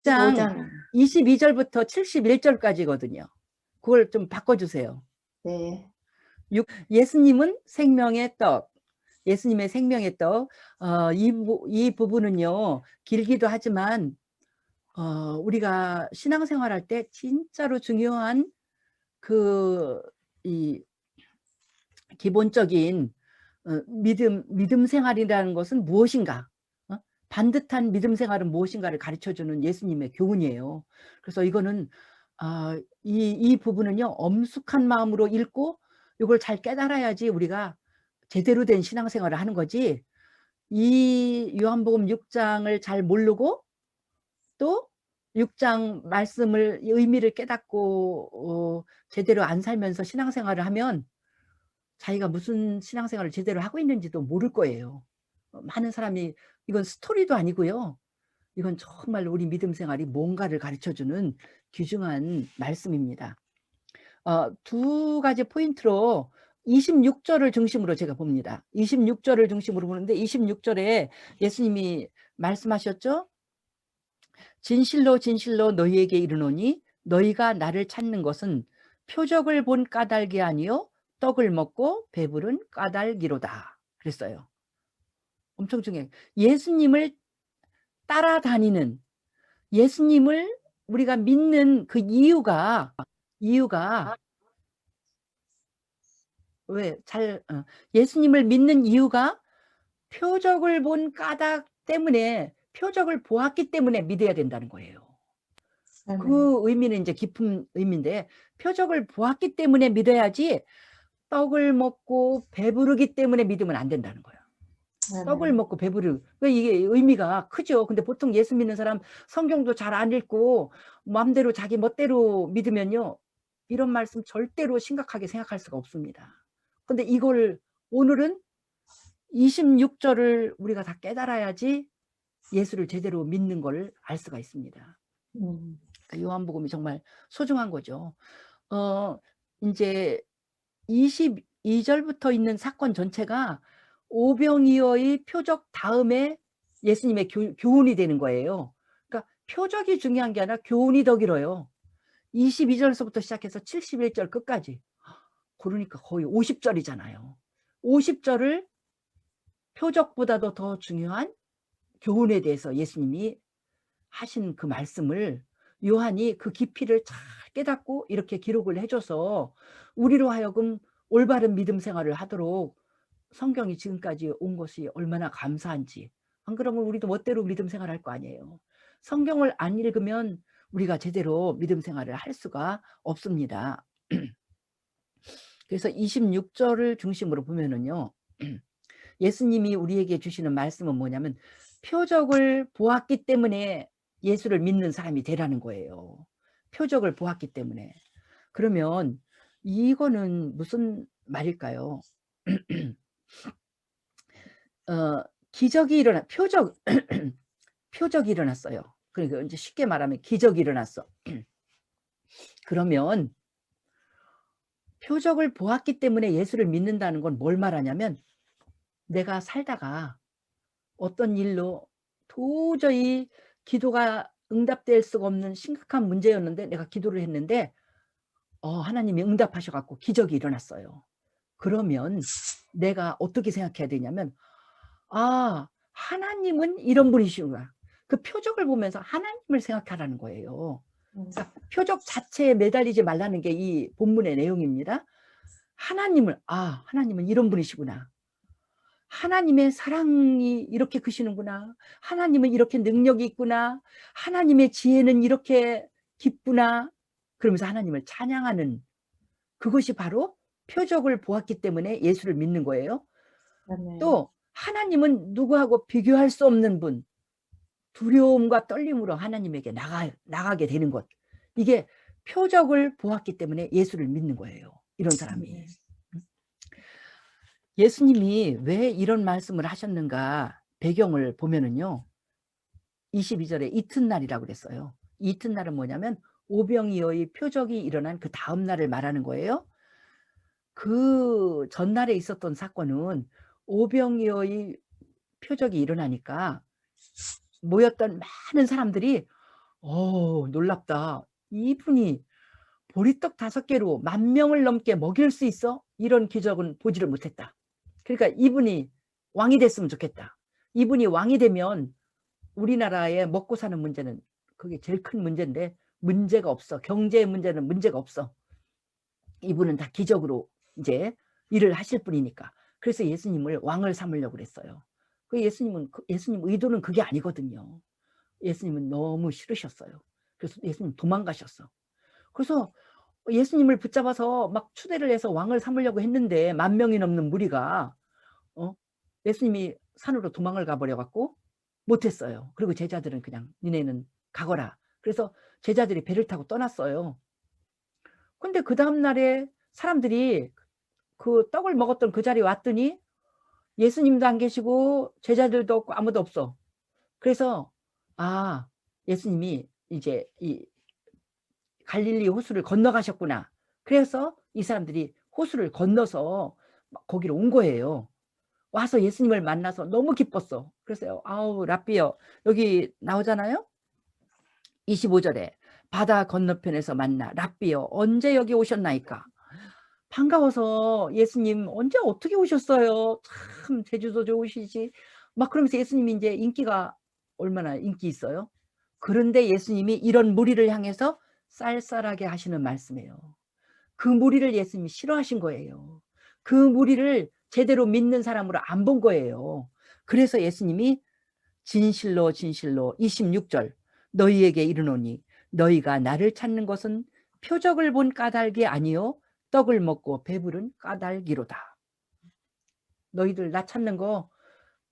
6장 22절부터 71절까지거든요. 그걸 좀 바꿔주세요. 네. 예수님은 생명의 떡, 예수님의 생명의 떡. 이 부분은요 길기도 하지만 우리가 신앙생활할 때 진짜로 중요한 이 기본적인 믿음 생활이라는 것은 무엇인가, 반듯한 믿음 생활은 무엇인가를 가르쳐주는 예수님의 교훈이에요. 그래서 이거는 이 부분은요 엄숙한 마음으로 읽고 이걸 잘 깨달아야지 우리가 제대로 된 신앙생활을 하는 거지, 이 요한복음 6장을 잘 모르고 또 6장 말씀을 의미를 깨닫고 제대로 안 살면서 신앙생활을 하면 자기가 무슨 신앙생활을 제대로 하고 있는지도 모를 거예요. 많은 사람이, 이건 스토리도 아니고요, 이건 정말 우리 믿음 생활이 뭔가를 가르쳐주는 귀중한 말씀입니다. 두 가지 포인트로 26절을 중심으로 제가 봅니다. 26절을 중심으로 보는데 26절에 예수님이 말씀하셨죠. 진실로 진실로 너희에게 이르노니 너희가 나를 찾는 것은 표적을 본 까닭이 아니요 떡을 먹고 배부른 까닭이로다 그랬어요. 엄청 중요해요. 예수님을 따라다니는, 예수님을 우리가 믿는 그 이유가 예수님을 믿는 이유가 표적을 본 까닭 때문에, 표적을 보았기 때문에 믿어야 된다는 거예요. 그 의미는 이제 깊은 의미인데, 표적을 보았기 때문에 믿어야지 떡을 먹고 배부르기 때문에 믿으면 안 된다는 거예요. 떡을 먹고 배부르, 이게 의미가 크죠. 근데 보통 예수 믿는 사람 성경도 잘 안 읽고 마음대로 자기 멋대로 믿으면요 이런 말씀 절대로 심각하게 생각할 수가 없습니다. 근데 이걸 오늘은 26절을 우리가 다 깨달아야지 예수를 제대로 믿는 걸 알 수가 있습니다. 그러니까 요한복음이 정말 소중한 거죠. 이제 22절부터 있는 사건 전체가 오병이어의 표적 다음에 예수님의 교훈이 되는 거예요. 그러니까 표적이 중요한 게 아니라 교훈이 더 길어요. 22절서부터 시작해서 71절 끝까지. 그러니까 거의 50절이잖아요. 50절을 표적보다도 더 중요한 교훈에 대해서 예수님이 하신 그 말씀을 요한이 그 깊이를 잘 깨닫고 이렇게 기록을 해줘서 우리로 하여금 올바른 믿음 생활을 하도록 성경이 지금까지 온 것이 얼마나 감사한지. 안 그러면 우리도 멋대로 믿음 생활할 거 아니에요. 성경을 안 읽으면 우리가 제대로 믿음 생활을 할 수가 없습니다. 그래서 26절을 중심으로 보면은요 예수님이 우리에게 주시는 말씀은 뭐냐면 표적을 보았기 때문에 예수를 믿는 사람이 되라는 거예요. 표적을 보았기 때문에. 그러면 이거는 무슨 말일까요? 기적이 일어나, 표적이 일어났어요. 그러니까 이제 쉽게 말하면 기적이 일어났어. 그러면 표적을 보았기 때문에 예수를 믿는다는 건 뭘 말하냐면, 내가 살다가 어떤 일로 도저히 기도가 응답될 수가 없는 심각한 문제였는데 내가 기도를 했는데 하나님이 응답하셔갖고 기적이 일어났어요. 그러면 내가 어떻게 생각해야 되냐면, 하나님은 이런 분이시구나. 그 표적을 보면서 하나님을 생각하라는 거예요. 그러니까 표적 자체에 매달리지 말라는 게 이 본문의 내용입니다. 하나님은 이런 분이시구나. 하나님의 사랑이 이렇게 크시는구나. 하나님은 이렇게 능력이 있구나. 하나님의 지혜는 이렇게 깊구나. 그러면서 하나님을 찬양하는, 그것이 바로 표적을 보았기 때문에 예수를 믿는 거예요. 또 하나님은 누구하고 비교할 수 없는 분, 두려움과 떨림으로 하나님에게 나가게 되는 것, 이게 표적을 보았기 때문에 예수를 믿는 거예요. 이런 사람이. 예수님이 왜 이런 말씀을 하셨는가 배경을 보면은요 22절에 이튿날이라고 그랬어요. 이튿날은 뭐냐면 오병이어의 표적이 일어난 그 다음 날을 말하는 거예요. 그 전날에 있었던 사건은 오병이어의 표적이 일어나니까 모였던 많은 사람들이 놀랍다. 이분이 보리떡 5개로 10,000명을 넘게 먹일 수 있어? 이런 기적은 보지를 못했다. 그러니까 이분이 왕이 됐으면 좋겠다. 이분이 왕이 되면 우리나라의 먹고 사는 문제는 그게 제일 큰 문제인데 문제가 없어. 경제 문제는 문제가 없어. 이분은 다 기적으로 이제 일을 하실 분이니까. 그래서 예수님을 왕을 삼으려고 그랬어요. 그 예수님 의도는 그게 아니거든요. 예수님은 너무 싫으셨어요. 그래서 예수님 도망가셨어. 그래서 예수님을 붙잡아서 막 추대를 해서 왕을 삼으려고 했는데 10,000명이 넘는 무리가 예수님이 산으로 도망을 가버려 갖고 못했어요. 그리고 제자들은 그냥 니네는 가거라. 그래서 제자들이 배를 타고 떠났어요. 근데 그 다음날에 사람들이 그 떡을 먹었던 그 자리에 왔더니 예수님도 안 계시고 제자들도 없고 아무도 없어. 그래서 예수님이 이제 이 갈릴리 호수를 건너가셨구나. 그래서 이 사람들이 호수를 건너서 거기로 온 거예요. 와서 예수님을 만나서 너무 기뻤어. 그래서 아우 랍비여, 여기 나오잖아요. 25절에 바다 건너편에서 만나 랍비여 언제 여기 오셨나이까. 반가워서 예수님 언제 어떻게 오셨어요? 참 제주도 좋으시지. 막 그러면서 예수님이 이제 인기가 얼마나 인기 있어요. 그런데 예수님이 이런 무리를 향해서 쌀쌀하게 하시는 말씀이에요. 그 무리를 예수님이 싫어하신 거예요. 그 무리를 제대로 믿는 사람으로 안 본 거예요. 그래서 예수님이 진실로 진실로 26절 너희에게 이르노니 너희가 나를 찾는 것은 표적을 본 까닭이 아니요 떡을 먹고 배부른 까닭이로다. 너희들 나 찾는 거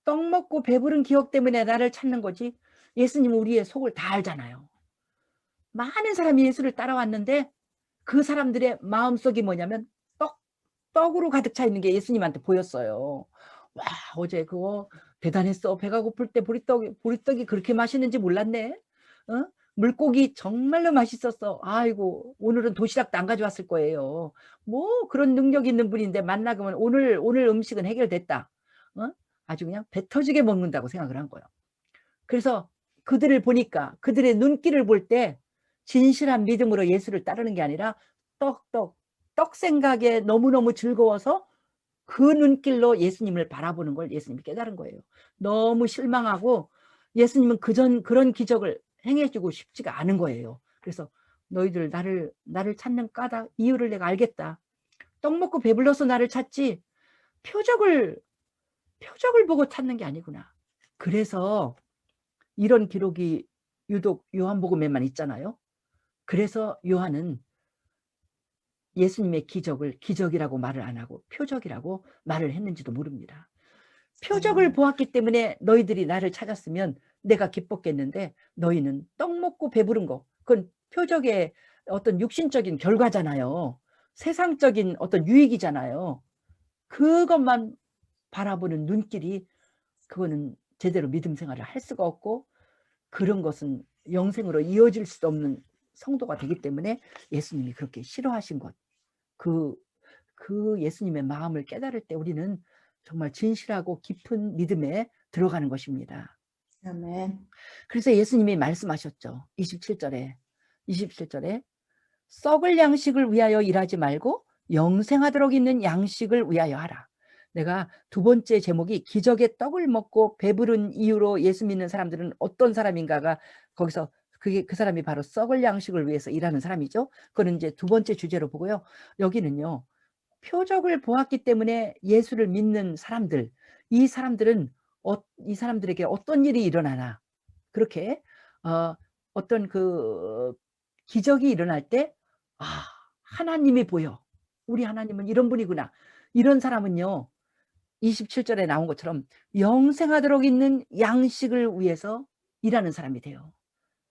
떡 먹고 배부른 기억 때문에 나를 찾는 거지. 예수님은 우리의 속을 다 알잖아요. 많은 사람이 예수를 따라왔는데 그 사람들의 마음속이 뭐냐면 떡으로 가득 차 있는 게 예수님한테 보였어요. 와, 어제 그거 대단했어. 배가 고플 때 보리떡이 그렇게 맛있는지 몰랐네. 물고기 정말로 맛있었어. 아이고, 오늘은 도시락도 안 가져왔을 거예요. 뭐 그런 능력 있는 분인데 만나면 오늘 음식은 해결됐다. 아주 그냥 배 터지게 먹는다고 생각을 한 거예요. 그래서 그들을 보니까 그들의 눈길을 볼 때 진실한 믿음으로 예수를 따르는 게 아니라 떡 생각에 너무너무 즐거워서 그 눈길로 예수님을 바라보는 걸 예수님이 깨달은 거예요. 너무 실망하고 예수님은 그런 기적을 행해주고 싶지가 않은 거예요. 그래서 너희들 나를 찾는 까닭 이유를 내가 알겠다. 떡 먹고 배불러서 나를 찾지 표적을 보고 찾는 게 아니구나. 그래서 이런 기록이 유독 요한복음에만 있잖아요. 그래서 요한은 예수님의 기적을 기적이라고 말을 안 하고 표적이라고 말을 했는지도 모릅니다. 표적을 보았기 때문에 너희들이 나를 찾았으면 내가 기뻤겠는데 너희는 떡 먹고 배부른 거 그건 표적의 어떤 육신적인 결과잖아요. 세상적인 어떤 유익이잖아요. 그것만 바라보는 눈길이 그거는 제대로 믿음 생활을 할 수가 없고 그런 것은 영생으로 이어질 수 없는 성도가 되기 때문에 예수님이 그렇게 싫어하신 것 그 예수님의 마음을 깨달을 때 우리는 정말 진실하고 깊은 믿음에 들어가는 것입니다. 아멘. 그래서 예수님이 말씀하셨죠. 27절에 썩을 양식을 위하여 일하지 말고 영생하도록 있는 양식을 위하여 하라. 내가 두 번째 제목이 기적의 떡을 먹고 배부른 이유로 예수 믿는 사람들은 어떤 사람인가가 거기서 그 사람이 바로 썩을 양식을 위해서 일하는 사람이죠. 그건 이제 두 번째 주제로 보고요. 여기는요. 표적을 보았기 때문에 예수를 믿는 사람들, 이 사람들에게 어떤 일이 일어나나 그렇게 어떤 그 기적이 일어날 때 하나님이 보여. 우리 하나님은 이런 분이구나. 이런 사람은요. 27절에 나온 것처럼 영생하도록 있는 양식을 위해서 일하는 사람이 돼요.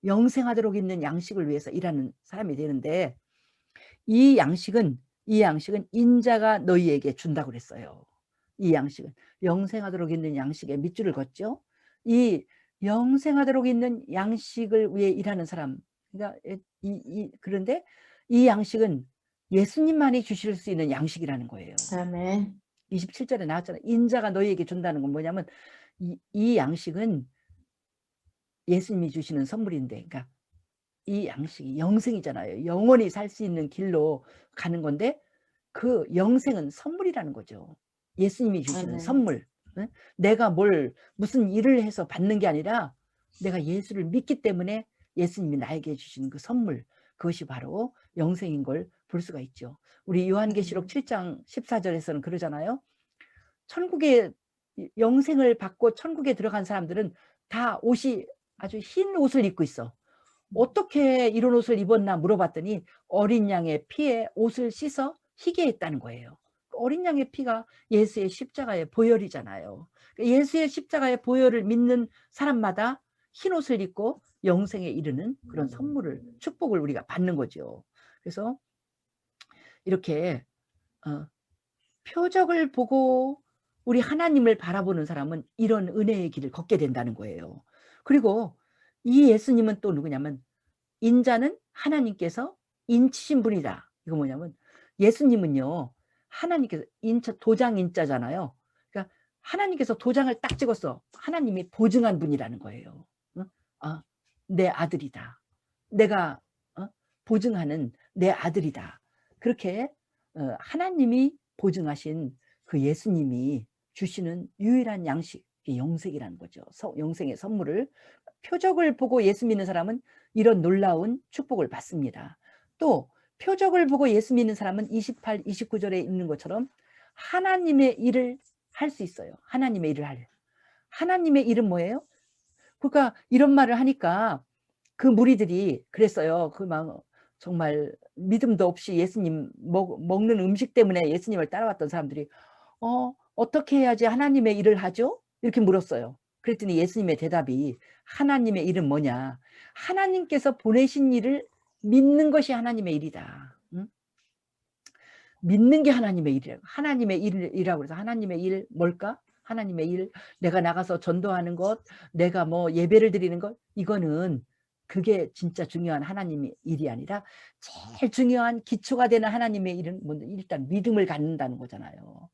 영생하도록 있는 양식을 위해서 일하는 사람이 되는데 이 양식은 인자가 너희에게 준다고 그랬어요. 이 양식은 영생하도록 있는 양식에 밑줄을 걷죠. 이 영생하도록 있는 양식을 위해 일하는 사람. 그러니까 그런데 이 양식은 예수님만이 주실 수 있는 양식이라는 거예요. 아멘. 27절에 나왔잖아요. 인자가 너희에게 준다는 건 뭐냐면 이 양식은 예수님이 주시는 선물인데, 그러니까 이 양식이 영생이잖아요. 영원히 살 수 있는 길로 가는 건데 그 영생은 선물이라는 거죠. 예수님이 주시는 아멘. 선물. 응? 내가 무슨 일을 해서 받는 게 아니라 내가 예수를 믿기 때문에 예수님이 나에게 주시는 그 선물, 그것이 바로 영생인 걸 볼 수가 있죠. 우리 요한계시록 7장 14절에서는 그러잖아요. 천국에 영생을 받고 천국에 들어간 사람들은 다 옷이 아주 흰 옷을 입고 있어. 어떻게 이런 옷을 입었나 물어봤더니 어린 양의 피에 옷을 씻어 희게 했다는 거예요. 어린 양의 피가 예수의 십자가의 보혈이잖아요. 예수의 십자가의 보혈을 믿는 사람마다 흰 옷을 입고 영생에 이르는 그런 선물을, 축복을 우리가 받는 거죠. 그래서 이렇게 표적을 보고 우리 하나님을 바라보는 사람은 이런 은혜의 길을 걷게 된다는 거예요. 그리고 이 예수님은 또 누구냐면 인자는 하나님께서 인치신 분이다. 이거 뭐냐면 예수님은요, 하나님께서 도장 인자잖아요. 그러니까 하나님께서 도장을 딱 찍었어. 하나님이 보증한 분이라는 거예요. 아, 내 아들이다. 내가 보증하는 내 아들이다. 그렇게 하나님이 보증하신 그 예수님이 주시는 유일한 양식이 영생이라는 거죠. 영생의 선물을, 표적을 보고 예수 믿는 사람은 이런 놀라운 축복을 받습니다. 또 표적을 보고 예수 믿는 사람은 28, 29절에 있는 것처럼 하나님의 일을 할 수 있어요. 하나님의 일을 할. 하나님의 일은 뭐예요? 그러니까 이런 말을 하니까 그 무리들이 그랬어요. 그 막 정말 믿음도 없이 예수님 먹는 음식 때문에 예수님을 따라왔던 사람들이 어떻게 해야지 하나님의 일을 하죠? 이렇게 물었어요. 그랬더니 예수님의 대답이, 하나님의 일은 뭐냐? 하나님께서 보내신 일을 믿는 것이 하나님의 일이다. 응? 믿는 게 하나님의 일이라고. 하나님의 일이라고 해서 하나님의 일 뭘까? 하나님의 일, 내가 나가서 전도하는 것, 내가 뭐 예배를 드리는 것, 이거는 그게 진짜 중요한 하나님의 일이 아니라 제일 중요한 기초가 되는 하나님의 일은 일단 믿음을 갖는다는 거잖아요.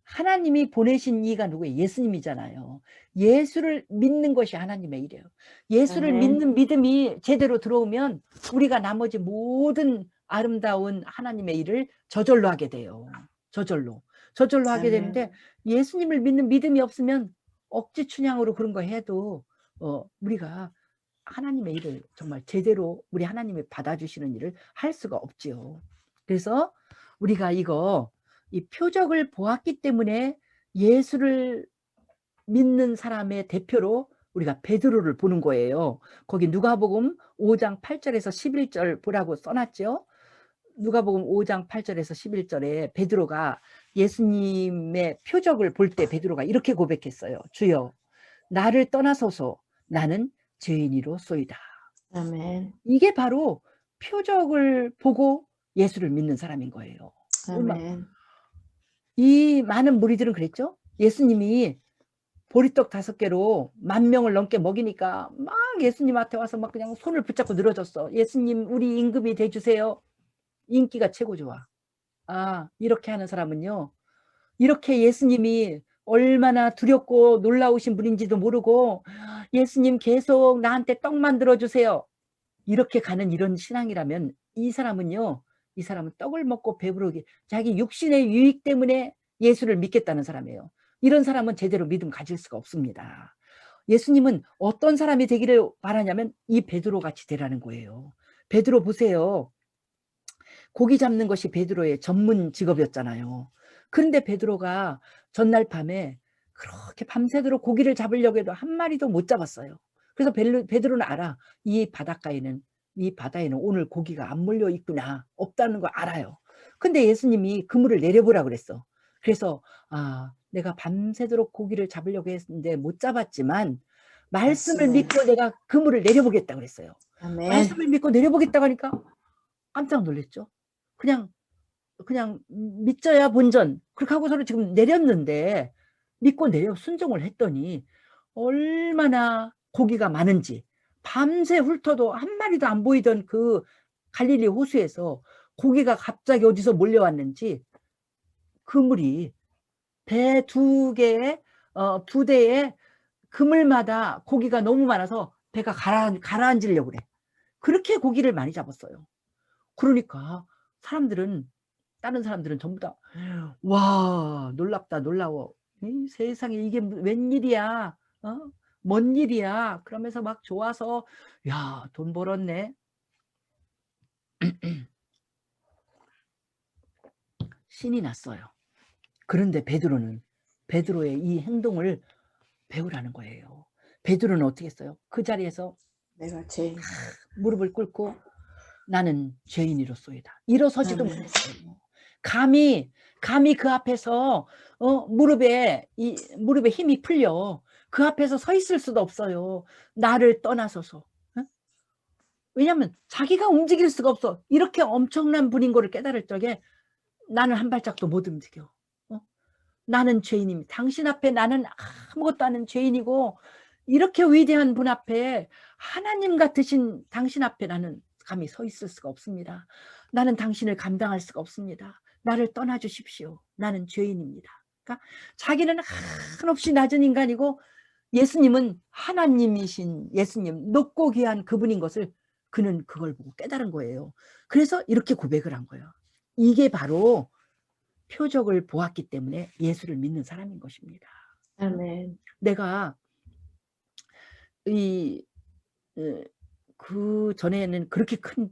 하나님이 보내신 이가 누구예요? 예수님이잖아요. 예수를 믿는 것이 하나님의 일이에요. 예수를 아멘. 믿는 믿음이 제대로 들어오면 우리가 나머지 모든 아름다운 하나님의 일을 저절로 하게 돼요. 저절로 하게 되는데, 예수님을 믿는 믿음이 없으면 억지 춘향으로 그런 거 해도 우리가 하나님의 일을 정말 제대로 우리 하나님이 받아주시는 일을 할 수가 없지요. 그래서 우리가 이 표적을 보았기 때문에 예수를 믿는 사람의 대표로 우리가 베드로를 보는 거예요. 거기 누가복음 5장 8절에서 11절 보라고 써놨죠. 누가복음 5장 8절에서 11절에 베드로가 예수님의 표적을 볼 때 베드로가 이렇게 고백했어요. 주여, 나를 떠나소서, 나는 죄인이로소이다. 아멘. 이게 바로 표적을 보고 예수를 믿는 사람인 거예요. 아멘. 이 많은 무리들은 그랬죠. 예수님이 보리떡 5개로 10,000명을 넘게 먹이니까 막 예수님한테 와서 막 그냥 손을 붙잡고 늘어졌어. 예수님, 우리 임금이 돼주세요. 인기가 최고 좋아. 이렇게 하는 사람은요, 이렇게 예수님이 얼마나 두렵고 놀라우신 분인지도 모르고, 예수님 계속 나한테 떡 만들어 주세요, 이렇게 가는 이런 신앙이라면 이 사람은 떡을 먹고 배부르게 자기 육신의 유익 때문에 예수를 믿겠다는 사람이에요. 이런 사람은 제대로 믿음 가질 수가 없습니다. 예수님은 어떤 사람이 되기를 바라냐면 이 베드로 같이 되라는 거예요. 베드로 보세요. 고기 잡는 것이 베드로의 전문 직업이었잖아요. 그런데 베드로가 전날 밤에 그렇게 밤새도록 고기를 잡으려고 해도 한 마리도 못 잡았어요. 그래서 베드로는 알아. 이 바다에는 오늘 고기가 안 몰려 있구나, 없다는 걸 알아요. 근데 예수님이 그물을 내려보라 그랬어. 그래서 내가 밤새도록 고기를 잡으려고 했는데 못 잡았지만 말씀을 믿고 내가 그물을 내려보겠다 그랬어요. 아멘. 말씀을 믿고 내려보겠다고 하니까 깜짝 놀랐죠. 그냥 믿져야 본전, 그렇게 하고서는 지금 내렸는데, 믿고 순종을 했더니 얼마나 고기가 많은지, 밤새 훑어도 한 마리도 안 보이던 그 갈릴리 호수에서 고기가 갑자기 어디서 몰려왔는지, 그물이 배 2개에 2대에 그물마다 고기가 너무 많아서 배가 가라앉으려고 그래. 그렇게 고기를 많이 잡았어요. 그러니까 다른 사람들은 전부 다 "와 놀랍다, 놀라워. 이 세상에 이게 웬일이야. 어? 뭔 일이야." 그러면서 막 좋아서 "야 돈 벌었네." 신이 났어요. 그런데 베드로의 이 행동을 배우라는 거예요. 베드로는 어떻게 했어요? 그 자리에서 내가 죄인. 무릎을 꿇고 "나는 죄인이로소이다." 일어서지도 아멘. 못했어요. 감히 그 앞에서 무릎에 힘이 풀려 그 앞에서 서 있을 수도 없어요. 나를 떠나소서. 어? 왜냐하면 자기가 움직일 수가 없어. 이렇게 엄청난 분인 거를 깨달을 적에 나는 한 발짝도 못 움직여. 어? 나는 죄인입니다. 당신 앞에 나는 아무것도 아닌 죄인이고 이렇게 위대한 분 앞에 하나님 같으신 당신 앞에 나는 감히 서 있을 수가 없습니다. 나는 당신을 감당할 수가 없습니다. 나를 떠나 주십시오. 나는 죄인입니다. 그러니까 자기는 한없이 낮은 인간이고 예수님은 하나님이신 예수님, 높고 귀한 그분인 것을 그는 그걸 보고 깨달은 거예요. 그래서 이렇게 고백을 한 거예요. 이게 바로 표적을 보았기 때문에 예수를 믿는 사람인 것입니다. 아멘. 내가 이 그전에는 그렇게 큰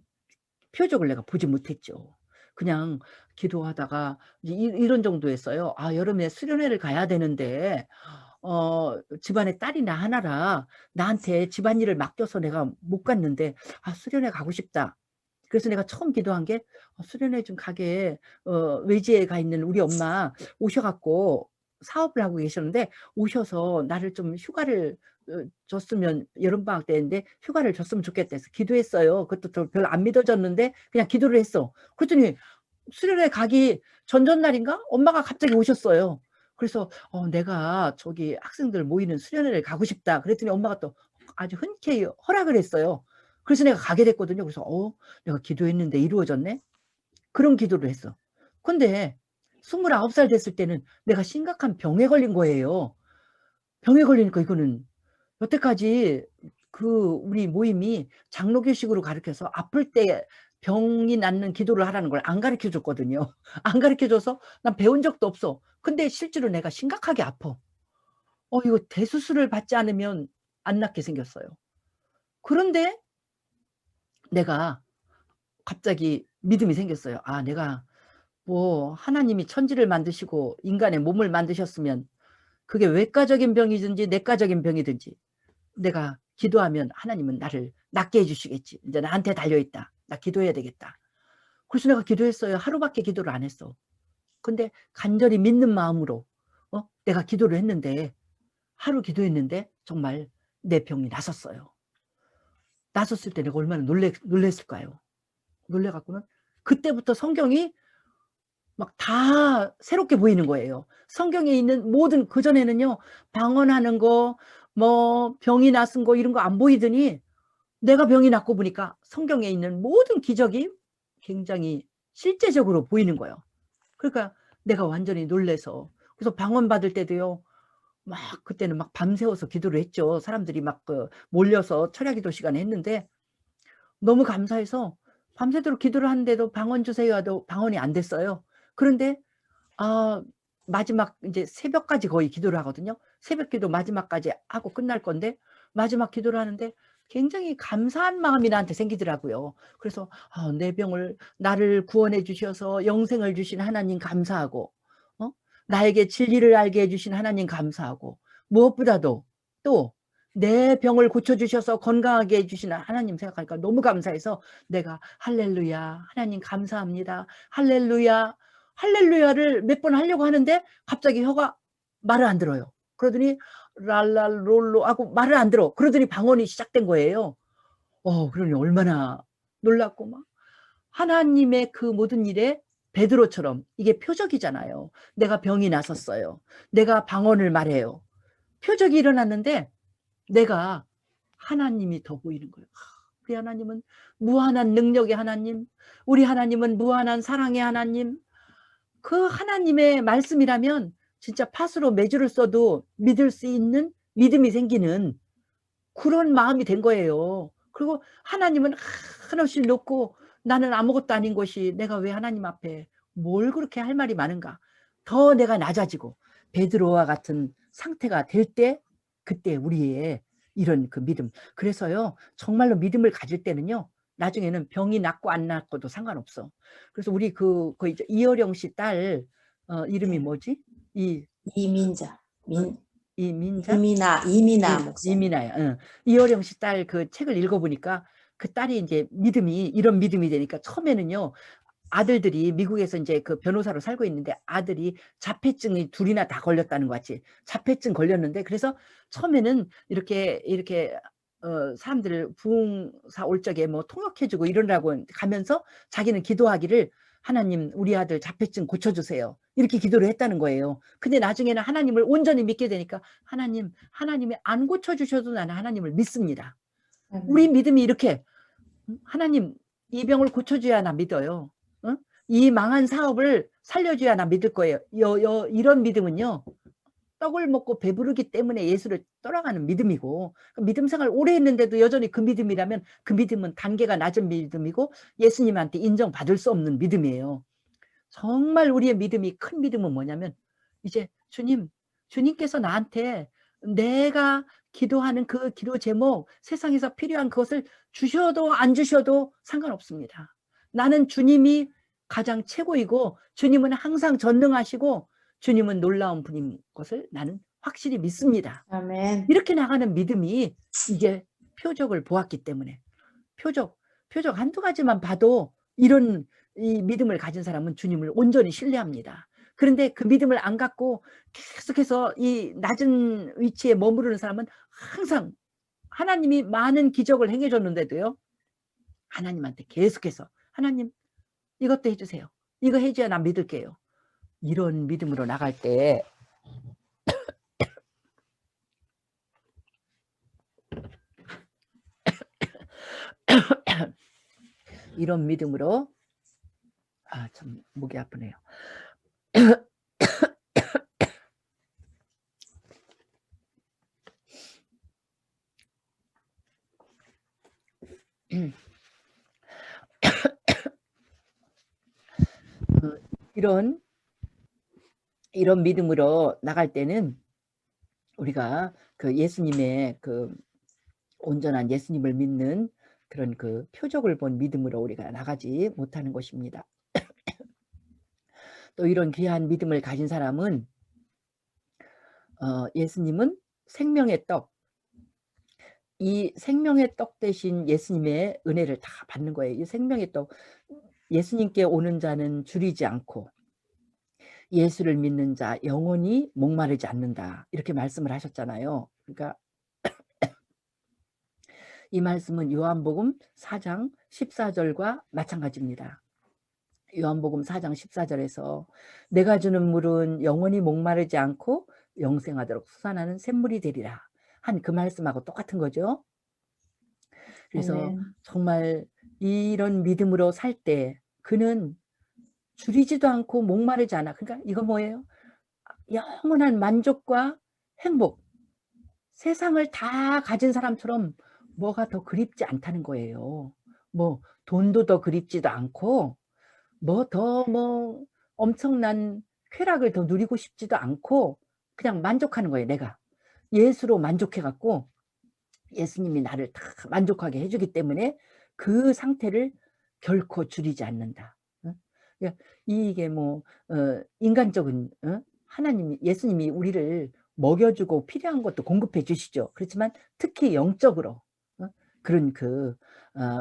표적을 내가 보지 못했죠. 그냥 기도하다가 이런 정도였어요. '아 여름에 수련회를 가야 되는데 집안에 딸이나 하나라 나한테 집안일을 맡겨서 내가 못 갔는데 아 수련회 가고 싶다.' 그래서 내가 처음 기도한 게 수련회 좀 가게 외지에 가 있는 우리 엄마 오셔 갖고 사업을 하고 계셨는데 오셔서 나를 좀 휴가를 줬으면 여름방학 때인데 휴가를 줬으면 좋겠다 해서 기도했어요. 그것도 또 별로 안 믿어졌는데 그냥 기도를 했어. 그랬더니 수련회 가기 전전날인가 엄마가 갑자기 오셨어요. 그래서 "내가 저기 학생들 모이는 수련회를 가고 싶다." 그랬더니 엄마가 또 아주 흔쾌히 허락을 했어요. 그래서 내가 가게 됐거든요. 그래서 '내가 기도했는데 이루어졌네.' 그런 기도를 했어. 근데 29살 됐을 때는 내가 심각한 병에 걸린 거예요. 병에 걸리니까 이거는 여태까지 우리 모임이 장로교식으로 가르쳐서 아플 때 병이 낫는 기도를 하라는 걸 안 가르쳐 줬거든요. 안 가르쳐 줘서 난 배운 적도 없어. 근데 실제로 내가 심각하게 아파. 이거 대수술을 받지 않으면 안 낫게 생겼어요. 그런데 내가 갑자기 믿음이 생겼어요. '아 내가 뭐 하나님이 천지를 만드시고 인간의 몸을 만드셨으면 그게 외과적인 병이든지 내과적인 병이든지 내가 기도하면 하나님은 나를 낫게 해 주시겠지. 인제 나한테 달려 있다. 나 기도해야 되겠다.' 그래서 내가 기도했어요. 하루밖에 기도를 안 했어. 근데 간절히 믿는 마음으로 내가 기도를 했는데 하루 기도했는데 정말 내 병이 나섰어요. 나섰을 때 내가 얼마나 놀랐을까요? 놀라 갖고는 그때부터 성경이 막 다 새롭게 보이는 거예요. 성경에 있는 모든 그전에는요 방언하는 거 뭐 병이 낫은 거 이런 거 안 보이더니 내가 병이 낫고 보니까 성경에 있는 모든 기적이 굉장히 실제적으로 보이는 거예요. 그러니까 내가 완전히 놀라서 그래서 방언 받을 때도요 막 그때는 막 밤새워서 기도를 했죠. 사람들이 막 몰려서 철야기도 시간에 했는데 너무 감사해서 밤새도록 기도를 하는데도 "방언 주세요." 해도 방언이 안 됐어요. 그런데 아 마지막 인제 새벽까지 거의 기도를 하거든요. 새벽 기도 마지막까지 하고 끝날 건데 마지막 기도를 하는데 굉장히 감사한 마음이 나한테 생기더라고요. 그래서 내 병을 나를 구원해 주셔서 영생을 주신 하나님 감사하고 나에게 진리를 알게 해 주신 하나님 감사하고 무엇보다도 또 내 병을 고쳐 주셔서 건강하게 해 주신 하나님 생각하니까 너무 감사해서 내가 "할렐루야. 하나님 감사합니다. 할렐루야." 할렐루야를 몇 번 하려고 하는데 갑자기 혀가 말을 안 들어요. 그러더니 랄랄롤로 하고 말을 안 들어. 그러더니 방언이 시작된 거예요. 그러니 얼마나 놀랍고 막 하나님의 그 모든 일에 베드로처럼 이게 표적이잖아요. 내가 병이 나섰어요. 내가 방언을 말해요. 표적이 일어났는데 내가 하나님이 더 보이는 거예요. 우리 하나님은 무한한 능력의 하나님, 우리 하나님은 무한한 사랑의 하나님, 그 하나님의 말씀이라면 진짜 팥으로 메주를 써도 믿을 수 있는 믿음이 생기는 그런 마음이 된 거예요. 그리고 하나님은 한없이 높고 나는 아무것도 아닌 것이 내가 왜 하나님 앞에 뭘 그렇게 할 말이 많은가. 더 내가 낮아지고 베드로와 같은 상태가 될 때, 그때 우리의 이런 그 믿음. 그래서요, 정말로 믿음을 가질 때는요, 나중에는 병이 낫고 안 낫고도 상관없어. 그래서 우리 그 이제 이어령 씨 딸, 이름이 네. 뭐지? 이 이민자, 어, 민, 이민자? 이민아 목사님. 이민아야. 응. 이어령 씨 딸 그 책을 읽어보니까 그 딸이 이제 믿음이 이런 믿음이 되니까, 처음에는요, 아들들이 미국에서 이제 그 변호사로 살고 있는데 아들이 자폐증이 둘이나 다 걸렸다는 거 같이. 자폐증 걸렸는데, 그래서 처음에는 이렇게 사람들을 부흥사 올 적에 뭐 통역해주고 이러라고 가면서 자기는 기도하기를, 하나님 우리 아들 자폐증 고쳐주세요, 이렇게 기도를 했다는 거예요. 근데 나중에는 하나님을 온전히 믿게 되니까, 하나님이 안 고쳐주셔도 나는 하나님을 믿습니다. 우리 아멘. 믿음이 이렇게, 하나님 이 병을 고쳐줘야 나 믿어요. 응? 이 망한 사업을 살려줘야 나 믿을 거예요. 이런 믿음은요, 떡을 먹고 배부르기 때문에 예수를 떠나가는 믿음이고, 믿음 생활 오래 했는데도 여전히 그 믿음이라면 그 믿음은 단계가 낮은 믿음이고 예수님한테 인정받을 수 없는 믿음이에요. 정말 우리의 믿음이 큰 믿음은 뭐냐면, 이제 주님께서 나한테 내가 기도하는 그 기도 제목, 세상에서 필요한 그것을 주셔도 안 주셔도 상관없습니다. 나는 주님이 가장 최고이고 주님은 항상 전능하시고 주님은 놀라운 분인 것을 나는 확실히 믿습니다. 아멘. 이렇게 나가는 믿음이, 이제 표적을 보았기 때문에, 표적 한두 가지만 봐도 이런 이 믿음을 가진 사람은 주님을 온전히 신뢰합니다. 그런데 그 믿음을 안 갖고 계속해서 이 낮은 위치에 머무르는 사람은 항상, 하나님이 많은 기적을 행해 줬는데도요, 하나님한테 계속해서 하나님 이것도 해주세요, 이거 해줘야 난 믿을게요, 이런 믿음으로 나갈 때 이런 믿음으로, 참 목이 아프네요. 이런 믿음으로 나갈 때는 우리가 그 예수님의 그 온전한 예수님을 믿는 그런 그 표적을 본 믿음으로 우리가 나가지 못하는 것입니다. 또 이런 귀한 믿음을 가진 사람은, 예수님은 생명의 떡, 이 생명의 떡 대신 예수님의 은혜를 다 받는 거예요. 이 생명의 떡, 예수님께 오는 자는 줄이지 않고 예수를 믿는 자 영원히 목마르지 않는다, 이렇게 말씀을 하셨잖아요. 그러니까 이 말씀은 요한복음 4장 14절과 마찬가지입니다. 요한복음 4장 14절에서 내가 주는 물은 영원히 목마르지 않고 영생하도록 솟아나는 샘물이 되리라 한 그 말씀하고 똑같은 거죠. 그래서 아멘. 정말 이런 믿음으로 살 때 그는 줄이지도 않고 목마르지 않아. 그러니까 이거 뭐예요? 영원한 만족과 행복, 세상을 다 가진 사람처럼 뭐가 더 그립지 않다는 거예요. 뭐 돈도 더 그립지도 않고 뭐 엄청난 쾌락을 더 누리고 싶지도 않고 그냥 만족하는 거예요. 내가 예수로 만족해 갖고 예수님이 나를 다 만족하게 해주기 때문에 그 상태를 결코 줄이지 않는다. 그러니까 이게 뭐 인간적인, 하나님이, 예수님이 우리를 먹여주고 필요한 것도 공급해 주시죠. 그렇지만 특히 영적으로 그런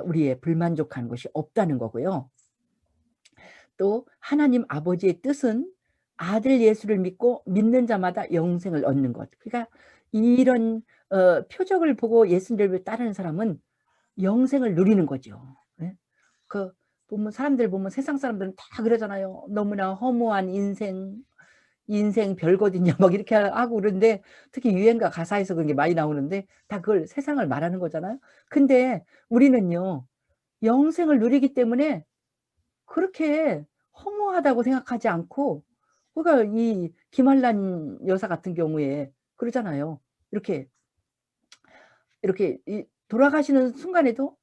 우리의 불만족한 것이 없다는 거고요. 또 하나님 아버지의 뜻은 아들 예수를 믿고 믿는 자마다 영생을 얻는 것. 그러니까 이런 표적을 보고 예수님을 따르는 사람은 영생을 누리는 거죠. 예? 그 보면 사람들 보면 세상 사람들은 다 그러잖아요. 너무나 허무한 인생 별거든요. 막 이렇게 하고 그러는데, 특히 유행가 가사에서 그런 게 많이 나오는데 다 그걸 세상을 말하는 거잖아요. 근데 우리는요, 영생을 누리기 때문에 그렇게 허무하다고 생각하지 않고, 그러니까 이 김한란 여사 같은 경우에 그러잖아요. 이렇게 돌아가시는 순간에도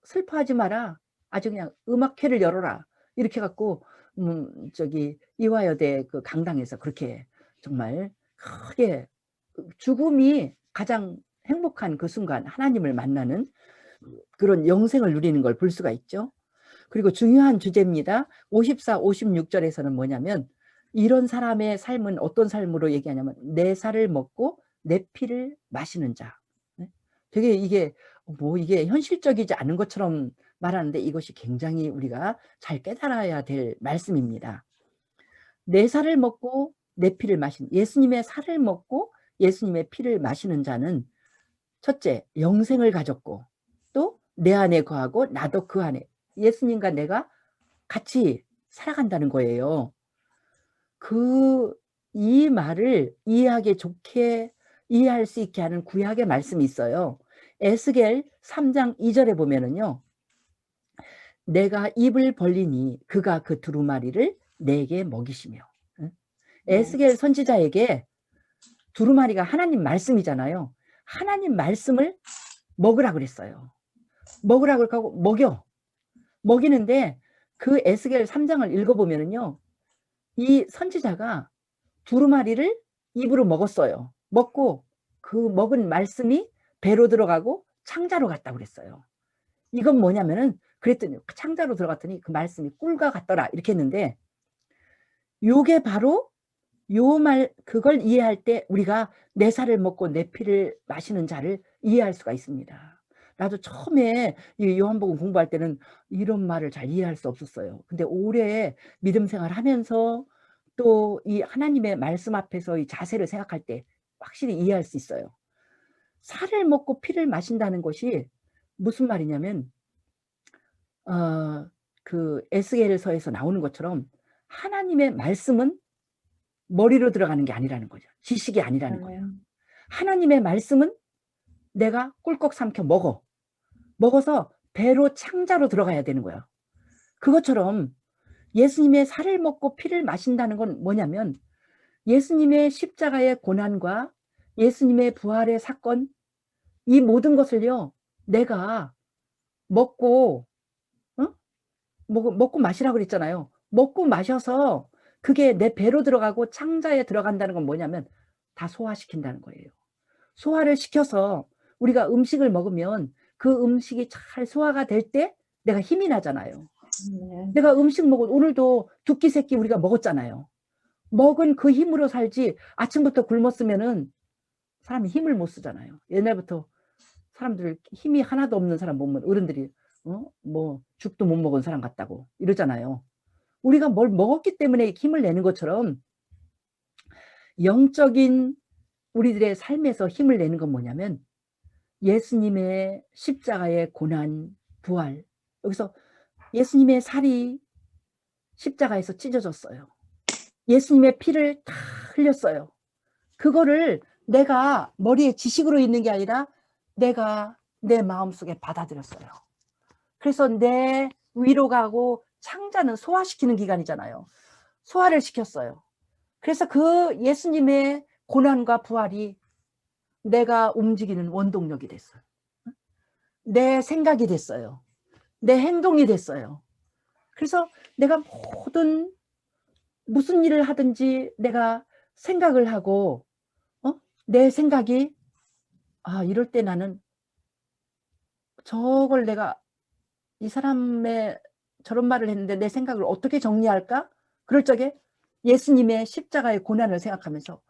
슬퍼하지 마라. 아주 그냥 음악회를 열어라. 이렇게 갖고 저기 이화여대 그 강당에서 그렇게 정말 크게 죽음이 가장 행복한 그 순간 하나님을 만나는 그런 영생을 누리는 걸 볼 수가 있죠. 그리고 중요한 주제입니다. 54, 56절에서는 뭐냐면 이런 사람의 삶은 어떤 삶으로 얘기하냐면 내 살을 먹고 내 피를 마시는 자. 되게 이게 이게 현실적이지 않은 것처럼 말하는데 이것이 굉장히 우리가 잘 깨달아야 될 말씀입니다. 내 살을 먹고 내 피를 마시는, 예수님의 살을 먹고 예수님의 피를 마시는 자는 첫째, 영생을 가졌고 또 내 안에 거하고 나도 그 안에, 예수님과 내가 같이 살아간다는 거예요. 이 말을 이해하기 좋게 이해할 수 있게 하는 구약의 말씀이 있어요. 에스겔 3장 2절에 보면은요. 내가 입을 벌리니 그가 그 두루마리를 내게 먹이시며. 에스겔 선지자에게 두루마리가 하나님 말씀이잖아요. 하나님 말씀을 먹으라 그랬어요. 먹으라 그러고 먹이는데 그 에스겔 3장을 읽어보면은요. 이 선지자가 두루마리를 입으로 먹었어요. 먹고 그 먹은 말씀이 배로 들어가고 창자로 갔다고 그랬어요. 이건 뭐냐면은 그랬더니 창자로 들어갔더니 그 말씀이 꿀과 같더라 이렇게 했는데 요게 바로 그걸 이해할 때 우리가 내 살을 먹고 내 피를 마시는 자를 이해할 수가 있습니다. 나도 처음에 이 요한복음 공부할 때는 이런 말을 잘 이해할 수 없었어요. 근데 오래 믿음 생활하면서 또 이 하나님의 말씀 앞에서 이 자세를 생각할 때 확실히 이해할 수 있어요. 살을 먹고 피를 마신다는 것이 무슨 말이냐면 그 에스겔서에서 나오는 것처럼 하나님의 말씀은 머리로 들어가는 게 아니라는 거죠. 지식이 아니라는 거예요. 하나님의 말씀은 내가 꿀꺽 삼켜 먹어서 배로 창자로 들어가야 되는 거예요. 그것처럼 예수님의 살을 먹고 피를 마신다는 건 뭐냐면 예수님의 십자가의 고난과 예수님의 부활의 사건, 이 모든 것을요 내가 먹고 먹고 마시라고 그랬잖아요. 먹고 마셔서 그게 내 배로 들어가고 창자에 들어간다는 건 뭐냐면 다 소화시킨다는 거예요. 소화를 시켜서 우리가 음식을 먹으면 그 음식이 잘 소화가 될 때 내가 힘이 나잖아요. 내가 음식 오늘도 두 끼 세 끼 우리가 먹었잖아요. 먹은 그 힘으로 살지 아침부터 굶었으면은 사람이 힘을 못 쓰잖아요. 옛날부터 사람들 힘이 하나도 없는 사람 보면 어른들이 뭐 죽도 못 먹은 사람 같다고 이러잖아요. 우리가 뭘 먹었기 때문에 힘을 내는 것처럼 영적인 우리들의 삶에서 힘을 내는 건 뭐냐면 예수님의 십자가의 고난, 부활. 여기서 예수님의 살이 십자가에서 찢어졌어요. 예수님의 피를 다 흘렸어요. 그거를 내가 머리에 지식으로 있는 게 아니라 내가 내 마음속에 받아들였어요. 그래서 내 위로 가고 창자는 소화시키는 기관이잖아요. 소화를 시켰어요. 그래서 그 예수님의 고난과 부활이 내가 움직이는 원동력이 됐어요. 내 생각이 됐어요. 내 행동이 됐어요. 그래서 내가 무슨 일을 하든지 내가 생각을 하고 내 생각이 이럴 때 나는 저걸 내가 이 사람의 저런 말을 했는데 내 생각을 어떻게 정리할까? 그럴 적에 예수님의 십자가의 고난을 생각하면서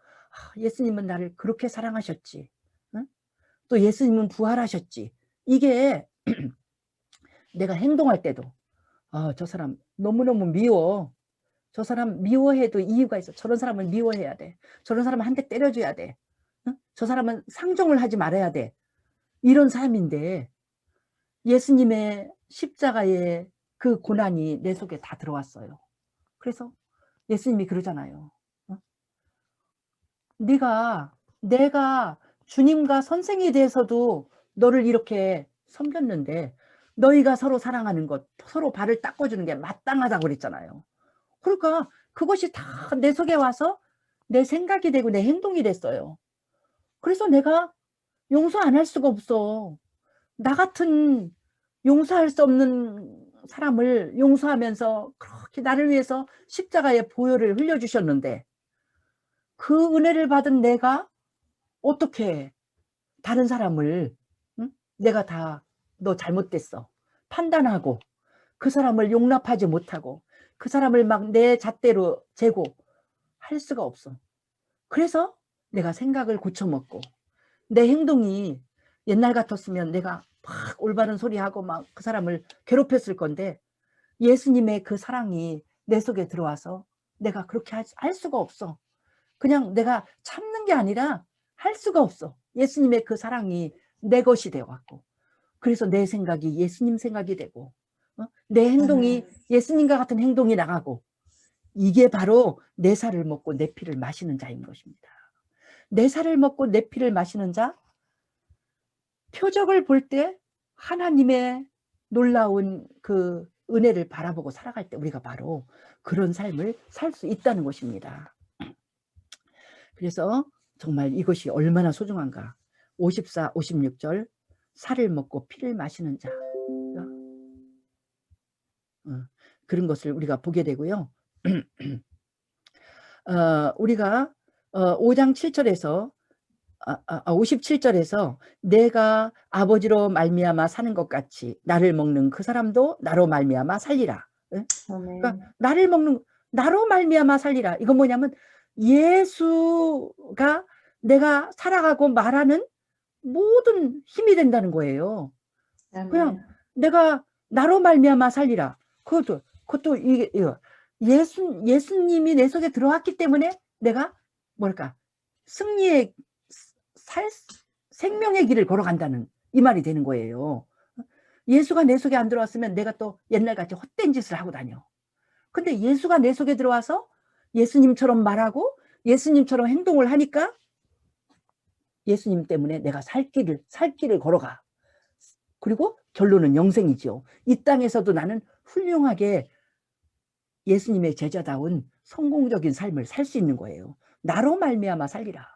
예수님은 나를 그렇게 사랑하셨지. 응? 또 예수님은 부활하셨지. 이게 내가 행동할 때도 저 사람 너무너무 미워. 저 사람 미워해도 이유가 있어. 저런 사람을 미워해야 돼. 저런 사람은 한 대 때려줘야 돼. 응? 저 사람은 상종을 하지 말아야 돼. 이런 사람인데 예수님의 십자가의 그 고난이 내 속에 다 들어왔어요. 그래서 예수님이 그러잖아요. 내가 주님과 선생이 돼서도 너를 이렇게 섬겼는데 너희가 서로 사랑하는 것, 서로 발을 닦아주는 게 마땅하다고 그랬잖아요. 그러니까 그것이 다 내 속에 와서 내 생각이 되고 내 행동이 됐어요. 그래서 내가 용서 안 할 수가 없어. 나 같은 용서할 수 없는 사람을 용서하면서 그렇게 나를 위해서 십자가의 보혈을 흘려주셨는데 그 은혜를 받은 내가 어떻게 다른 사람을, 응? 내가 다 너 잘못됐어 판단하고 그 사람을 용납하지 못하고 그 사람을 막 내 잣대로 재고 할 수가 없어. 그래서 내가 생각을 고쳐먹고 내 행동이 옛날 같았으면 내가 막 올바른 소리하고 막 그 사람을 괴롭혔을 건데 예수님의 그 사랑이 내 속에 들어와서 내가 그렇게 할 수가 없어. 그냥 내가 참는 게 아니라 할 수가 없어. 예수님의 그 사랑이 내 것이 되어갖고 그래서 내 생각이 예수님 생각이 되고 내 행동이 예수님과 같은 행동이 나가고 이게 바로 내 살을 먹고 내 피를 마시는 자인 것입니다. 내 살을 먹고 내 피를 마시는 자, 표적을 볼 때 하나님의 놀라운 그 은혜를 바라보고 살아갈 때 우리가 바로 그런 삶을 살 수 있다는 것입니다. 그래서 정말 이것이 얼마나 소중한가. 54, 56절 살을 먹고 피를 마시는 자, 그런 것을 우리가 보게 되고요. 우리가 5장 7절에서 57절에서 내가 아버지로 말미암아 사는 것 같이 나를 먹는 그 사람도 나로 말미암아 살리라. 그러니까 나로 말미암아 살리라. 이건 뭐냐면 예수가 내가 살아가고 말하는 모든 힘이 된다는 거예요. 그냥 내가 나로 말미암아 살리라. 그것도 이게 예수님이 내 속에 들어왔기 때문에 내가 뭘까 승리의 생명의 길을 걸어간다는 이 말이 되는 거예요. 예수가 내 속에 안 들어왔으면 내가 또 옛날같이 헛된 짓을 하고 다녀. 근데 예수가 내 속에 들어와서 예수님처럼 말하고 예수님처럼 행동을 하니까 예수님 때문에 내가 살 길을 걸어가. 그리고 결론은 영생이죠. 이 땅에서도 나는 훌륭하게 예수님의 제자다운 성공적인 삶을 살 수 있는 거예요. 나로 말미암아 살리라.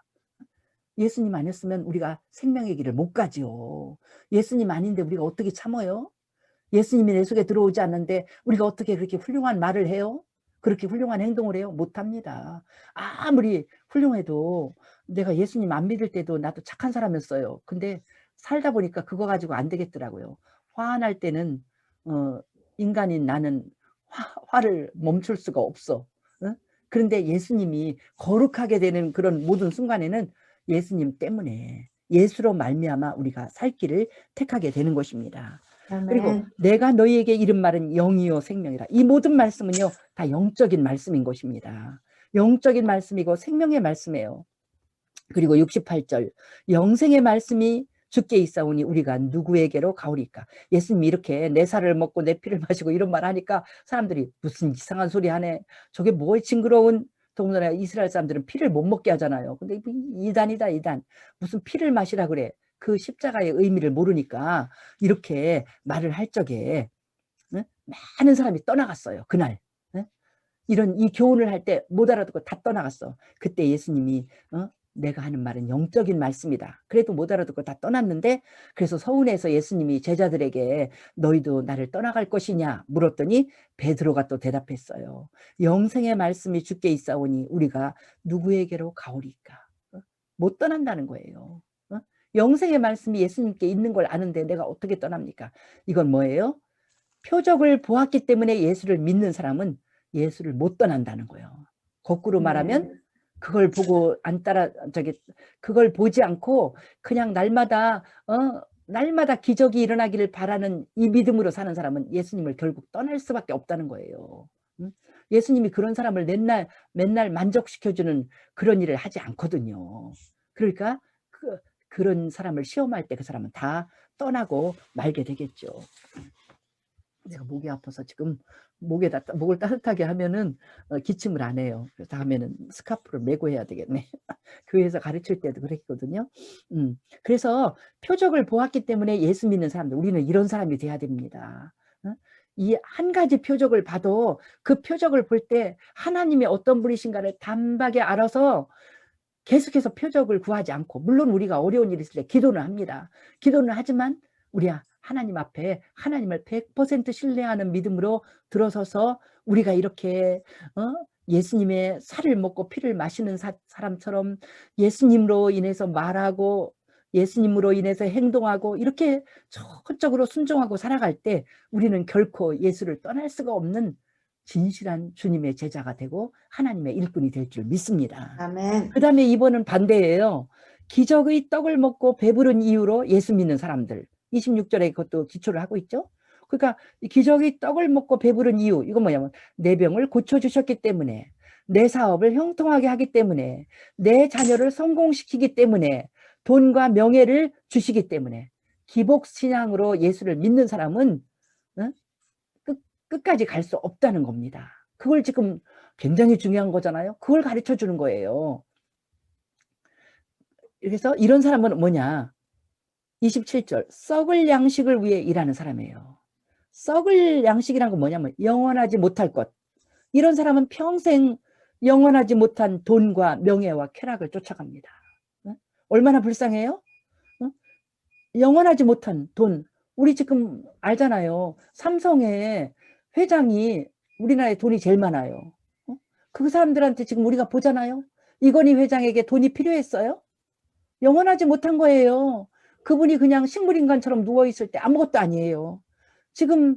예수님 아니었으면 우리가 생명의 길을 못 가지요. 예수님 아닌데 우리가 어떻게 참아요? 예수님이 내 속에 들어오지 않는데 우리가 어떻게 그렇게 훌륭한 말을 해요? 그렇게 훌륭한 행동을 해요? 못합니다. 아무리 훌륭해도 내가 예수님 안 믿을 때도 나도 착한 사람이었어요. 근데 살다 보니까 그거 가지고 안 되겠더라고요. 화날 때는 인간인 나는 화를 멈출 수가 없어. 그런데 예수님이 거룩하게 되는 그런 모든 순간에는 예수님 때문에 예수로 말미암아 우리가 살 길을 택하게 되는 것입니다. 그리고 내가 너희에게 이른 말은 영이요 생명이라. 이 모든 말씀은요 다 영적인 말씀인 것입니다. 영적인 말씀이고 생명의 말씀이에요. 그리고 68절 영생의 말씀이 주께 있사오니 우리가 누구에게로 가오리까. 예수님이 이렇게 내 살을 먹고 내 피를 마시고 이런 말 하니까 사람들이 무슨 이상한 소리 하네. 저게 뭐 징그러운. 더군다나 이스라엘 사람들은 피를 못 먹게 하잖아요. 근데 이단이다 이단. 무슨 피를 마시라 그래. 그 십자가의 의미를 모르니까 이렇게 말을 할 적에 많은 사람이 떠나갔어요. 그날 이런 이 교훈을 할 때 못 알아듣고 다 떠나갔어. 그때 예수님이 내가 하는 말은 영적인 말씀이다. 그래도 못 알아듣고 다 떠났는데 그래서 서운해서 예수님이 제자들에게 너희도 나를 떠나갈 것이냐 물었더니 베드로가 또 대답했어요. 영생의 말씀이 주께 있사오니 우리가 누구에게로 가오리까. 못 떠난다는 거예요. 영생의 말씀이 예수님께 있는 걸 아는데 내가 어떻게 떠납니까? 이건 뭐예요? 표적을 보았기 때문에 예수를 믿는 사람은 예수를 못 떠난다는 거예요. 거꾸로 말하면 그걸 보고 그걸 보지 않고 그냥 날마다 기적이 일어나기를 바라는 이 믿음으로 사는 사람은 예수님을 결국 떠날 수밖에 없다는 거예요. 예수님이 그런 사람을 맨날 만족시켜주는 그런 일을 하지 않거든요. 그러니까 그런 사람을 시험할 때 그 사람은 다 떠나고 말게 되겠죠. 내가 목이 아파서 지금 목을 따뜻하게 하면은 기침을 안 해요. 그래서 다음에는 스카프를 메고 해야 되겠네. 교회에서 가르칠 때도 그랬거든요. 그래서 표적을 보았기 때문에 예수 믿는 사람들, 우리는 이런 사람이 돼야 됩니다. 이 한 가지 표적을 봐도 그 표적을 볼 때 하나님이 어떤 분이신가를 단박에 알아서 계속해서 표적을 구하지 않고, 물론 우리가 어려운 일이 있을 때 기도는 합니다. 기도는 하지만 우리 하나님 앞에 하나님을 100% 신뢰하는 믿음으로 들어서서 우리가 이렇게 예수님의 살을 먹고 피를 마시는 사람처럼 예수님으로 인해서 말하고 예수님으로 인해서 행동하고 이렇게 적극적으로 순종하고 살아갈 때 우리는 결코 예수를 떠날 수가 없는 진실한 주님의 제자가 되고 하나님의 일꾼이 될 줄 믿습니다. 아멘. 그 다음에 이번은 반대예요. 기적의 떡을 먹고 배부른 이유로 예수 믿는 사람들. 26절에 그것도 기초를 하고 있죠. 그러니까 기적의 떡을 먹고 배부른 이유, 이건 뭐냐면 내 병을 고쳐주셨기 때문에, 내 사업을 형통하게 하기 때문에, 내 자녀를 성공시키기 때문에, 돈과 명예를 주시기 때문에. 기복신앙으로 예수를 믿는 사람은 끝까지 갈 수 없다는 겁니다. 그걸 지금 굉장히 중요한 거잖아요. 그걸 가르쳐 주는 거예요. 그래서 이런 사람은 뭐냐? 27절, 썩을 양식을 위해 일하는 사람이에요. 썩을 양식이란 건 뭐냐면 영원하지 못할 것. 이런 사람은 평생 영원하지 못한 돈과 명예와 쾌락을 쫓아갑니다. 얼마나 불쌍해요? 영원하지 못한 돈. 우리 지금 알잖아요. 삼성의 회장이 우리나라에 돈이 제일 많아요. 그 사람들한테 지금 우리가 보잖아요. 이건희 회장에게 돈이 필요했어요? 영원하지 못한 거예요. 그분이 그냥 식물인간처럼 누워있을 때 아무것도 아니에요. 지금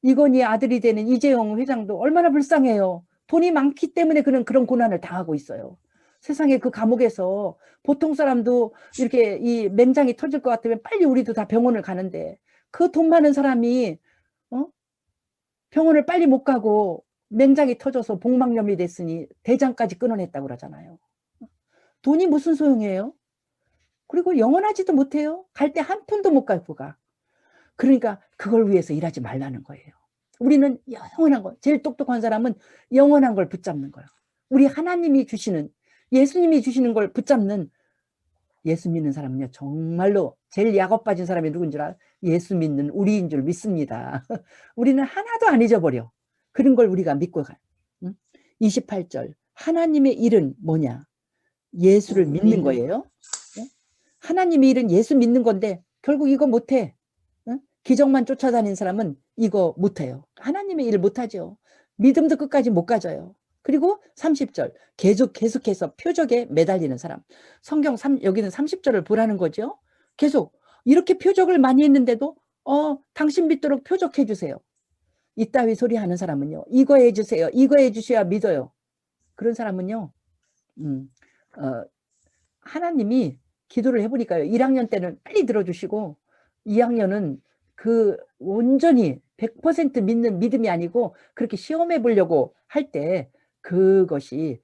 이건희 아들이 되는 이재용 회장도 얼마나 불쌍해요. 돈이 많기 때문에 그런 고난을 당하고 있어요. 세상에 그 감옥에서 보통 사람도 이렇게 이 맹장이 터질 것 같으면 빨리 우리도 다 병원을 가는데 그 돈 많은 사람이 병원을 빨리 못 가고 맹장이 터져서 복막염이 됐으니 대장까지 끊어냈다고 그러잖아요. 돈이 무슨 소용이에요? 그리고 영원하지도 못해요. 갈 때 한 푼도 못 갖고 가. 그러니까 그걸 위해서 일하지 말라는 거예요. 우리는 영원한 거, 제일 똑똑한 사람은 영원한 걸 붙잡는 거예요. 우리 하나님이 주시는, 예수님이 주시는 걸 붙잡는, 예수 믿는 사람은요 정말로 제일 약업 빠진 사람이 누군 줄 알아? 예수 믿는 우리인 줄 믿습니다. 우리는 하나도 안 잊어버려. 그런 걸 우리가 믿고 가요. 28절, 하나님의 일은 뭐냐? 예수를 믿는 거예요. 하나님의 일은 예수 믿는 건데 결국 이거 못해. 기적만 쫓아다니는 사람은 이거 못해요. 하나님의 일을 못하죠. 믿음도 끝까지 못 가져요. 그리고 30절, 계속해서 표적에 매달리는 사람. 성경 여기는 30절을 보라는 거죠. 계속 이렇게 표적을 많이 했는데도 당신 믿도록 표적해 주세요. 이따위 소리 하는 사람은요, 이거 해주세요, 이거 해주셔야 믿어요. 그런 사람은요 하나님이 기도를 해보니까요 1학년 때는 빨리 들어주시고 2학년은 그 온전히 100% 믿는 믿음이 아니고 그렇게 시험해 보려고 할 때 그것이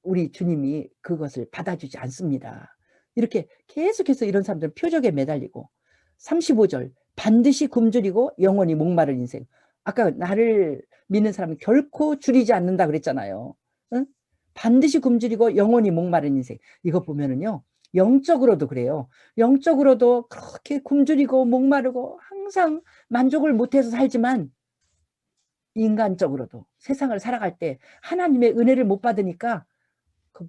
우리 주님이 그것을 받아주지 않습니다. 이렇게 계속해서 이런 사람들은 표적에 매달리고 35절, 반드시 굶주리고 영원히 목마른 인생. 아까 나를 믿는 사람은 결코 줄이지 않는다 그랬잖아요. 응? 반드시 굶주리고 영원히 목마른 인생. 이거 보면은요 영적으로도 그래요. 영적으로도 그렇게 굶주리고 목마르고 항상 만족을 못해서 살지만 인간적으로도 세상을 살아갈 때 하나님의 은혜를 못 받으니까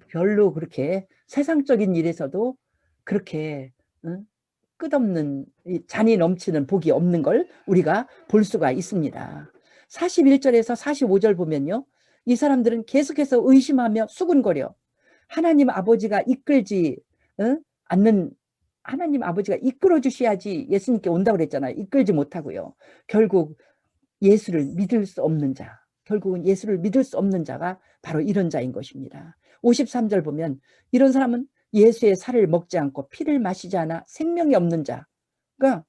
별로 그렇게 세상적인 일에서도 그렇게 끝없는 잔이 넘치는 복이 없는 걸 우리가 볼 수가 있습니다. 41절에서 45절 보면요. 이 사람들은 계속해서 의심하며 수군거려 하나님 아버지가 이끌지 않는, 하나님 아버지가 이끌어 주셔야지 예수님께 온다고 그랬잖아요. 이끌지 못하고요. 결국 예수를 믿을 수 없는 자, 결국은 예수를 믿을 수 없는 자가 바로 이런 자인 것입니다. 53절 보면 이런 사람은 예수의 살을 먹지 않고 피를 마시지 않아 생명이 없는 자. 그러니까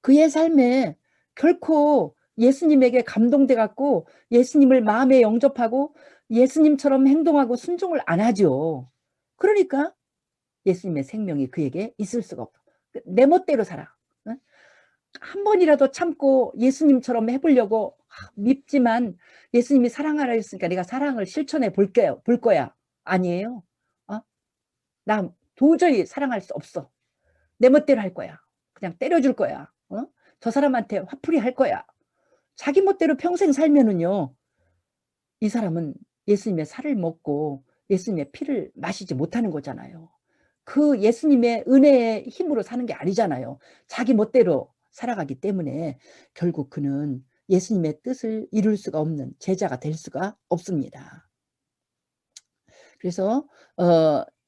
그의 삶에 결코 예수님에게 감동돼 갖고 예수님을 마음에 영접하고 예수님처럼 행동하고 순종을 안 하죠. 그러니까 예수님의 생명이 그에게 있을 수가 없어. 내 멋대로 살아. 한 번이라도 참고 예수님처럼 해보려고 밉지만 예수님이 사랑하라 했으니까 내가 사랑을 실천해 볼 거야. 아니에요. 나 도저히 사랑할 수 없어. 내 멋대로 할 거야. 그냥 때려줄 거야. 저 사람한테 화풀이 할 거야. 자기 멋대로 평생 살면은요, 이 사람은 예수님의 살을 먹고 예수님의 피를 마시지 못하는 거잖아요. 그 예수님의 은혜의 힘으로 사는 게 아니잖아요. 자기 멋대로 살아가기 때문에 결국 그는 예수님의 뜻을 이룰 수가 없는 제자가 될 수가 없습니다. 그래서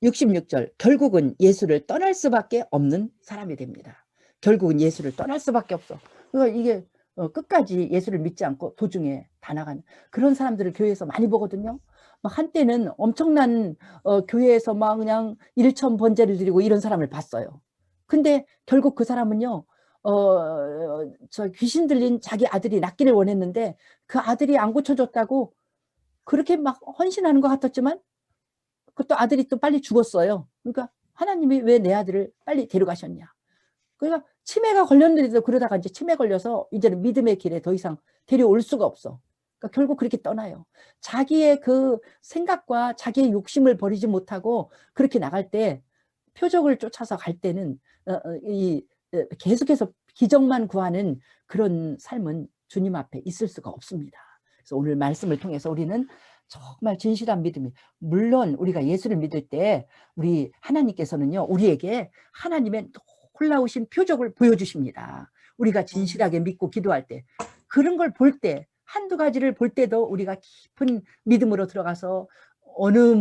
66절 결국은 예수를 떠날 수밖에 없는 사람이 됩니다. 결국은 예수를 떠날 수밖에 없어. 그러니까 이게 끝까지 예수를 믿지 않고 도중에 다 나가는 그런 사람들을 교회에서 많이 보거든요. 막 한때는 엄청난 교회에서 막 그냥 일천 번제를 드리고 이런 사람을 봤어요. 근데 결국 그 사람은요, 저 귀신 들린 자기 아들이 낫기를 원했는데 그 아들이 안 고쳐줬다고 그렇게 막 헌신하는 것 같았지만 그것도 아들이 또 빨리 죽었어요. 그러니까 하나님이 왜 내 아들을 빨리 데려가셨냐. 그러니까 치매가 걸렸는데도 그러다가 이제 치매 걸려서 이제는 믿음의 길에 더 이상 데려올 수가 없어. 그러니까 결국 그렇게 떠나요. 자기의 그 생각과 자기의 욕심을 버리지 못하고 그렇게 나갈 때 표적을 쫓아서 갈 때는 계속해서 기적만 구하는 그런 삶은 주님 앞에 있을 수가 없습니다. 그래서 오늘 말씀을 통해서 우리는 정말 진실한 믿음이 물론 우리가 예수를 믿을 때 우리 하나님께서는요 우리에게 하나님의 놀라우신 표적을 보여주십니다. 우리가 진실하게 믿고 기도할 때 그런 걸 볼 때 한두 가지를 볼 때도 우리가 깊은 믿음으로 들어가서 어느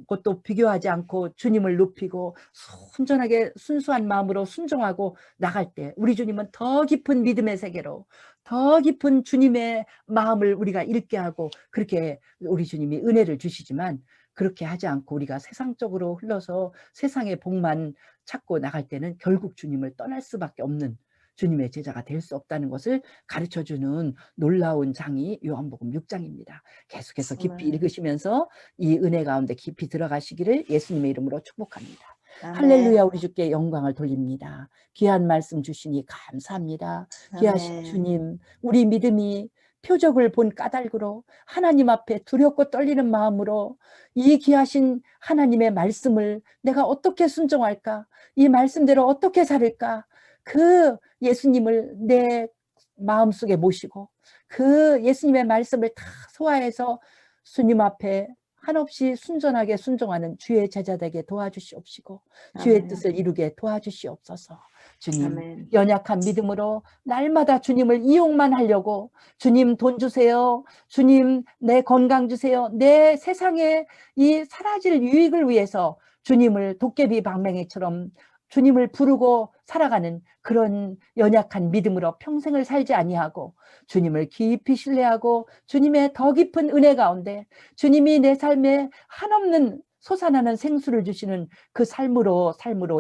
것도 비교하지 않고 주님을 높이고 순전하게 순수한 마음으로 순종하고 나갈 때 우리 주님은 더 깊은 믿음의 세계로 더 깊은 주님의 마음을 우리가 읽게 하고 그렇게 우리 주님이 은혜를 주시지만 그렇게 하지 않고 우리가 세상적으로 흘러서 세상의 복만 찾고 나갈 때는 결국 주님을 떠날 수밖에 없는 주님의 제자가 될 수 없다는 것을 가르쳐주는 놀라운 장이 요한복음 6장입니다. 계속해서 깊이 읽으시면서 이 은혜 가운데 깊이 들어가시기를 예수님의 이름으로 축복합니다. 아멘. 할렐루야. 우리 주께 영광을 돌립니다. 귀한 말씀 주시니 감사합니다. 귀하신 아멘. 주님, 우리 믿음이 표적을 본 까닭으로 하나님 앞에 두렵고 떨리는 마음으로 이 귀하신 하나님의 말씀을 내가 어떻게 순종할까? 이 말씀대로 어떻게 살을까? 그 예수님을 내 마음속에 모시고 그 예수님의 말씀을 다 소화해서 주님 앞에 한없이 순전하게 순종하는 주의 제자 되게 도와주시옵시고 주의 아멘. 뜻을 이루게 도와주시옵소서. 주님 아멘. 연약한 믿음으로 날마다 주님을 이용만 하려고 주님 돈 주세요. 주님 내 건강 주세요. 내 세상에 이 사라질 유익을 위해서 주님을 도깨비 방맹이처럼 주님을 부르고 살아가는 그런 연약한 믿음으로 평생을 살지 아니하고 주님을 깊이 신뢰하고 주님의 더 깊은 은혜 가운데 주님이 내 삶에 한없는 솟아나는 생수를 주시는 그 삶으로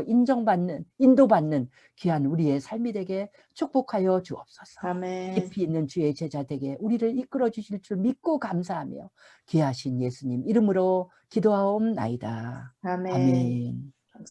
인정받는 인도받는 귀한 우리의 삶이 되게 축복하여 주옵소서. 아멘. 깊이 있는 주의 제자 되게 우리를 이끌어 주실 줄 믿고 감사하며 귀하신 예수님 이름으로 기도하옵나이다. 아멘. 아멘.